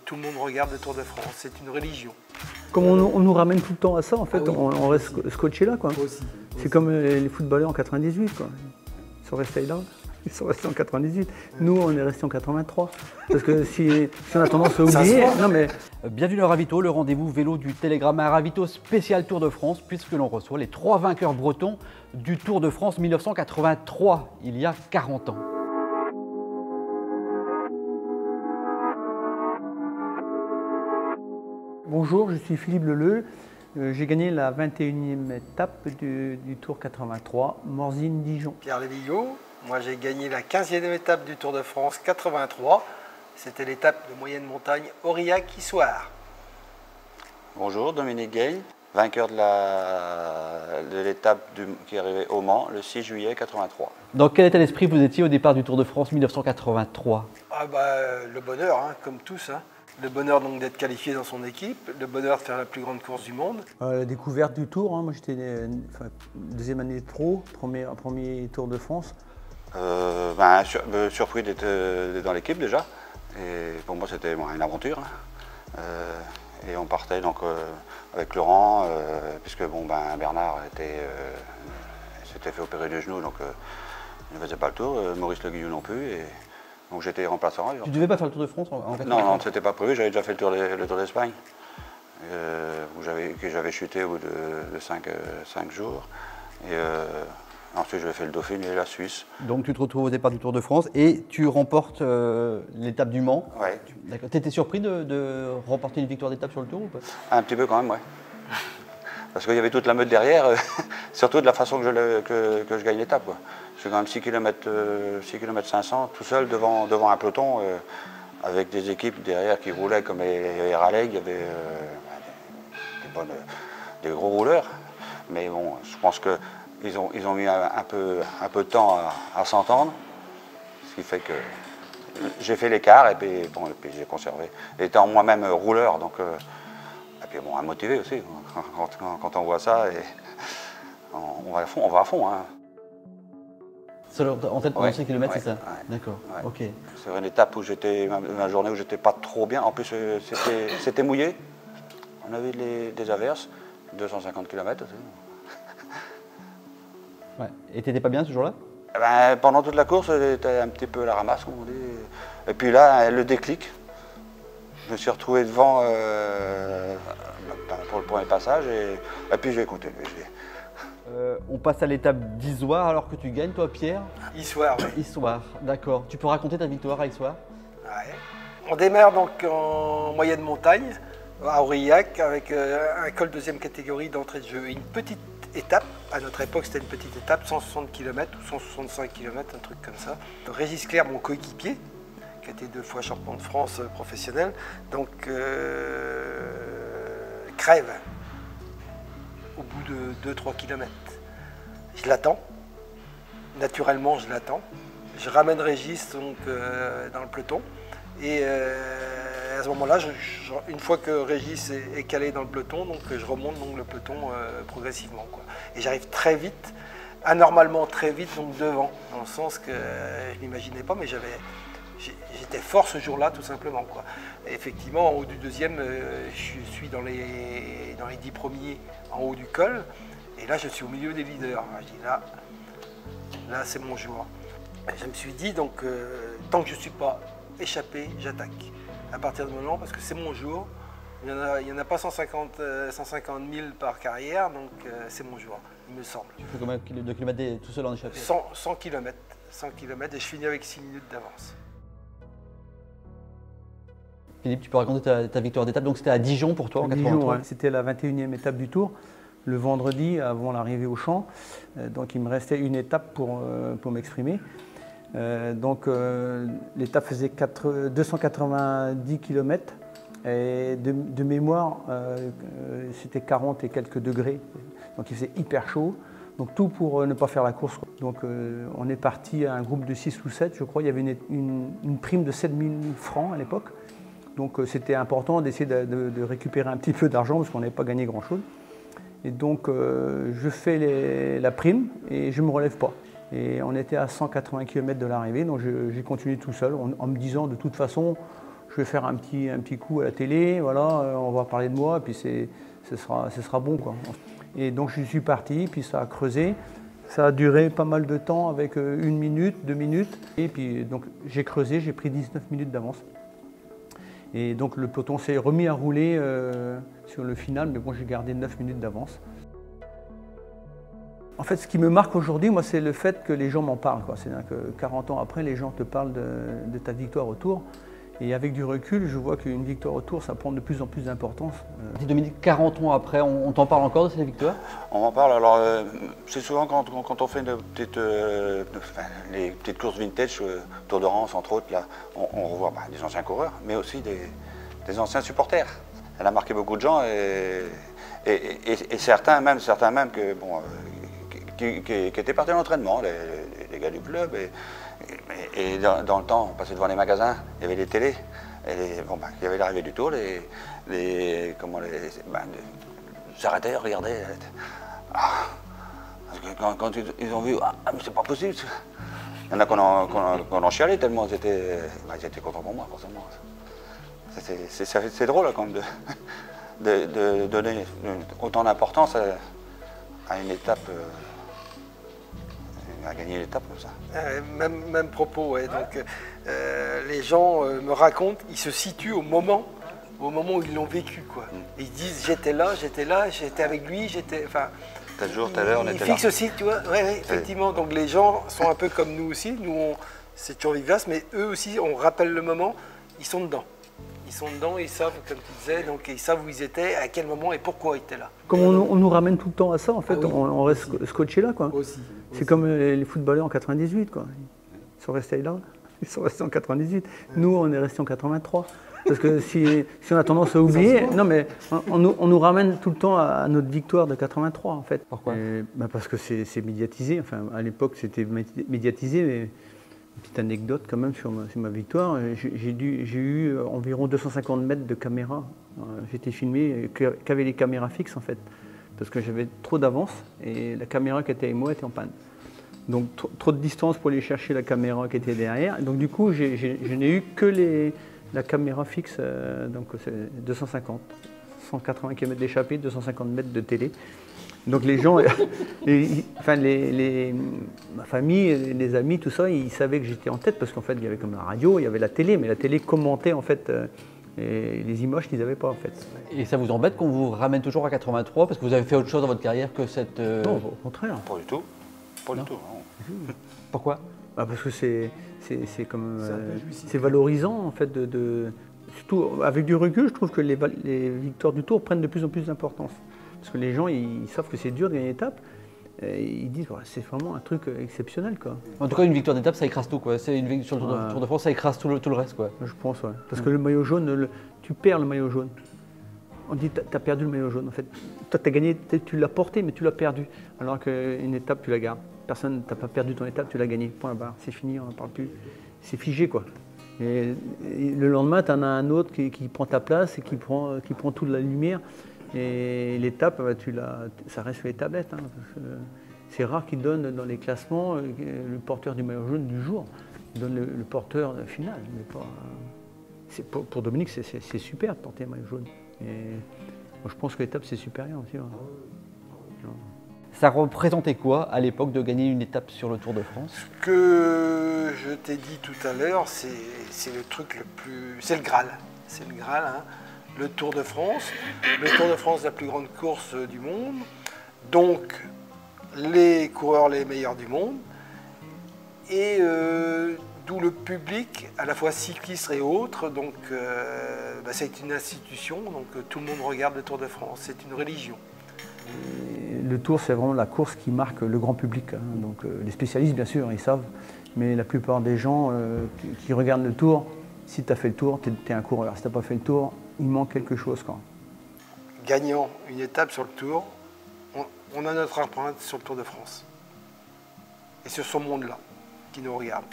tout le monde regarde le Tour de France, c'est une religion. Comme on nous ramène tout le temps à ça, en fait, ah oui, on reste scotché là, quoi. C'est comme les footballeurs en 98, quoi. Ils sont restés là, ils sont restés en 98. Nous, on est restés en 83. Parce que si on a tendance à oublier... Non, mais... Bienvenue à Ravito, le rendez-vous vélo du Télégramme, un Ravito spécial Tour de France, puisque l'on reçoit les 3 vainqueurs bretons du Tour de France 1983, il y a 40 ans. Bonjour, je suis Philippe Leleu. J'ai gagné la 21e étape du Tour 83, Morzine-Dijon. Pierre Lévillot, moi j'ai gagné la 15e étape du Tour de France 83. C'était l'étape de moyenne montagne Aurillac-Issoire. Bonjour, Dominique Gaille, vainqueur de l'étape qui est arrivée au Mans le 6 juillet 83. Dans quel état d'esprit vous étiez au départ du Tour de France 1983? Le bonheur, hein, comme tous. Hein. Le bonheur donc d'être qualifié dans son équipe, le bonheur de faire la plus grande course du monde. La découverte du Tour, hein. Moi j'étais deuxième année de pro, premier Tour de France. Surpris d'être dans l'équipe déjà, et pour moi c'était une aventure. Et on partait donc avec Laurent, puisque Bernard s'était fait opérer du genou, donc il ne faisait pas le tour, Maurice Le Guillou non plus. Donc j'étais remplaçant. Tu ne devais pas faire le Tour de France en 83? Non, c'était pas prévu, j'avais déjà fait le Tour d'Espagne, où j'avais chuté au bout de 5 jours. Et ensuite j'avais fait le Dauphiné et la Suisse. Donc tu te retrouves au départ du Tour de France et tu remportes l'étape du Mans. Ouais. D'accord. Tu étais surpris de remporter une victoire d'étape sur le Tour ou pas? Un petit peu quand même, ouais. Parce qu'il y avait toute la meute derrière, surtout de la façon que je gagne l'étape. Je fais quand même 6 km 500 tout seul devant un peloton, avec des équipes derrière qui roulaient comme les Raleigh. Il y avait des gros rouleurs. Mais bon, je pense qu'ils ont mis un peu de temps à s'entendre. Ce qui fait que j'ai fait l'écart et puis j'ai conservé. Étant moi-même rouleur, donc... Et puis à motiver aussi, quand on voit ça, et on va à fond. Hein. En tête pendant 6 km, c'est ça? Ouais. D'accord, ouais. Ok. C'est une étape où ma journée où j'étais pas trop bien. En plus, c'était mouillé. On avait des averses, 250 km aussi. Ouais. Et t'étais pas bien ce jour-là? Pendant toute la course, j'étais un petit peu à la ramasse, comme on dit. Et puis là, le déclic. Je me suis retrouvé devant pour le premier passage et puis j'ai écouté. On passe à l'étape d'Issoire alors que tu gagnes, toi Pierre? Issoire, oui. Issoire, d'accord. Tu peux raconter ta victoire à Issoire? Ouais. On démarre donc en moyenne montagne, à Aurillac, avec un col deuxième catégorie d'entrée de jeu. Une petite étape, à notre époque c'était une petite étape, 160 km ou 165 km, un truc comme ça. Régis Clerc, mon coéquipier, qui a été 2 fois champion de France professionnel, donc crève au bout de 2-3 km. Je l'attends, naturellement je l'attends. Je ramène Régis donc, dans le peloton et à ce moment-là, une fois que Régis est calé dans le peloton, donc, je remonte donc, le peloton progressivement. Quoi. Et j'arrive très vite, anormalement très vite, donc devant, dans le sens que je ne m'imaginais pas, mais j'étais fort ce jour-là, tout simplement. Quoi. Et effectivement, en haut du deuxième, je suis dans les 10 premiers en haut du col. Et là, je suis au milieu des leaders. Je dis là c'est mon jour. Et je me suis dit, donc, tant que je ne suis pas échappé, j'attaque. À partir de maintenant, parce que c'est mon jour. Il n'y en a pas 150 000 par carrière, donc c'est mon jour, il me semble. Tu fais combien de kilomètres tout seul en échappée? 100 km. 100 km et je finis avec 6 minutes d'avance. Philippe, tu peux raconter ta victoire d'étape. Donc c'était à Dijon pour toi en 83? Dijon, ouais. C'était la 21e étape du Tour, le vendredi avant l'arrivée au champ. Donc il me restait une étape pour m'exprimer. L'étape faisait 290 km et de mémoire c'était 40 et quelques degrés. Donc il faisait hyper chaud. Donc tout pour ne pas faire la course. Donc on est parti à un groupe de 6 ou 7, je crois. Il y avait une prime de 7 000 francs à l'époque. Donc c'était important d'essayer de récupérer un petit peu d'argent parce qu'on n'avait pas gagné grand-chose. Et donc je fais la prime et je ne me relève pas. Et on était à 180 km de l'arrivée, donc j'ai continué tout seul en me disant de toute façon, vais faire un petit coup à la télé, voilà, on va parler de moi, et puis ce sera bon, quoi. Et donc je suis parti, puis ça a creusé. Ça a duré pas mal de temps avec 1 minute, 2 minutes. Et puis donc j'ai creusé, j'ai pris 19 minutes d'avance. Et donc le peloton s'est remis à rouler sur le final, mais bon, j'ai gardé 9 minutes d'avance. En fait, ce qui me marque aujourd'hui, moi, c'est le fait que les gens m'en parlent, quoi. C'est-à-dire que 40 ans après, les gens te parlent de ta victoire au Tour. Et avec du recul, je vois qu'une victoire au Tour, ça prend de plus en plus d'importance. Dominique, 40 ans après, on t'en parle encore de cette victoire? On en parle, alors c'est souvent quand on fait les petites courses vintage, Tour de France entre autres, là, on revoit des anciens coureurs, mais aussi des anciens supporters. Elle a marqué beaucoup de gens et certains même que, bon, qui étaient partis à l'entraînement, les gars du club. Et dans le temps, on passait devant les magasins, il y avait les télés, il y avait l'arrivée du Tour, ils s'arrêtaient, regardaient. Quand ils ont vu, mais c'est pas possible. Il y en a qu'on en chialait tellement ils étaient contents pour moi, forcément. C'est drôle quand même de donner autant d'importance à une étape. À gagner l'étape comme ça. Même propos, ouais. Donc, les gens me racontent, ils se situent au moment où ils l'ont vécu, quoi. Et ils disent j'étais là, j'étais avec lui, enfin. Tel jour, telle heure, on était là. Ils fixent aussi, tu vois, ouais, effectivement. Donc les gens sont un peu comme nous aussi. Nous, c'est toujours vivace, mais eux aussi, on rappelle le moment, ils sont dedans. Ils sont dedans, ils savent, comme tu disais, donc ils savent où ils étaient, à quel moment et pourquoi ils étaient là. Comme on nous ramène tout le temps à ça, en fait, oui, on reste scotché là, quoi. Aussi. C'est comme les footballeurs en 98, quoi. Ils sont restés là, ils sont restés en 98. Nous, on est restés en 83. Parce que si on a tendance à oublier, non mais on nous ramène tout le temps à notre victoire de 83, en fait. Pourquoi? Parce que c'est médiatisé. Enfin, à l'époque, c'était médiatisé, mais une petite anecdote quand même sur ma victoire. J'ai eu environ 250 mètres de caméra. J'étais filmé qu'avec les caméras fixes, en fait. Parce que j'avais trop d'avance et la caméra qui était avec moi était en panne. Donc trop de distance pour aller chercher la caméra qui était derrière. Donc du coup, je n'ai eu que la caméra fixe, donc c'est 250, 180 km d'échappée, 250 mètres de télé. Donc les gens, ma famille, les amis, tout ça, ils savaient que j'étais en tête parce qu'en fait, il y avait comme la radio, il y avait la télé, mais la télé commentait en fait les images qu'ils n'avaient pas en fait. Et ça vous embête qu'on vous ramène toujours à 83 parce que vous avez fait autre chose dans votre carrière que cette... Non, au contraire. Pas du tout. Pas du tout. Non. Pourquoi? Parce que c'est valorisant en fait surtout avec du recul, je trouve que les victoires du Tour prennent de plus en plus d'importance. Parce que les gens, ils savent que c'est dur de gagner une étape. Et ils disent c'est vraiment un truc exceptionnel, quoi. En tout cas, une victoire d'étape, ça écrase tout, quoi. C'est une victoire sur le Tour de France, ça écrase tout le reste, quoi. Je pense, ouais. Parce que le maillot jaune, tu perds le maillot jaune. On dit t'as perdu le maillot jaune. En fait, toi t'as gagné, tu l'as porté, mais tu l'as perdu. Alors qu'une étape, tu la gardes. Personne, t'as pas perdu ton étape, tu l'as gagné. Point barre. C'est fini, on n'en parle plus. C'est figé, quoi. Et le lendemain, tu en as un autre qui prend ta place et qui prend toute la lumière. Et l'étape, ça reste sur les tablettes. Hein, c'est rare qu'ils donnent dans les classements le porteur du maillot jaune du jour. Ils donnent le porteur final. Mais pas, pour Dominique, c'est super de porter un maillot jaune. Et moi, je pense que l'étape, c'est supérieur aussi. Hein. Ça représentait quoi à l'époque de gagner une étape sur le Tour de France? Ce que je t'ai dit tout à l'heure, c'est le truc le plus... C'est le Graal. C'est le Graal, hein. Le Tour de France. Le Tour de France, la plus grande course du monde. Donc, les coureurs les meilleurs du monde. Et d'où le public, à la fois cycliste et autres. Donc, c'est une institution. Donc, tout le monde regarde le Tour de France. C'est une religion. Le Tour, c'est vraiment la course qui marque le grand public. Hein. Donc, les spécialistes, bien sûr, ils savent. Mais la plupart des gens qui regardent le Tour, si tu as fait le Tour, tu es un coureur. Si tu n'as pas fait le Tour, il manque quelque chose, quoi. Gagnant une étape sur le Tour, on a notre empreinte sur le Tour de France. Et sur ce monde-là qui nous regarde.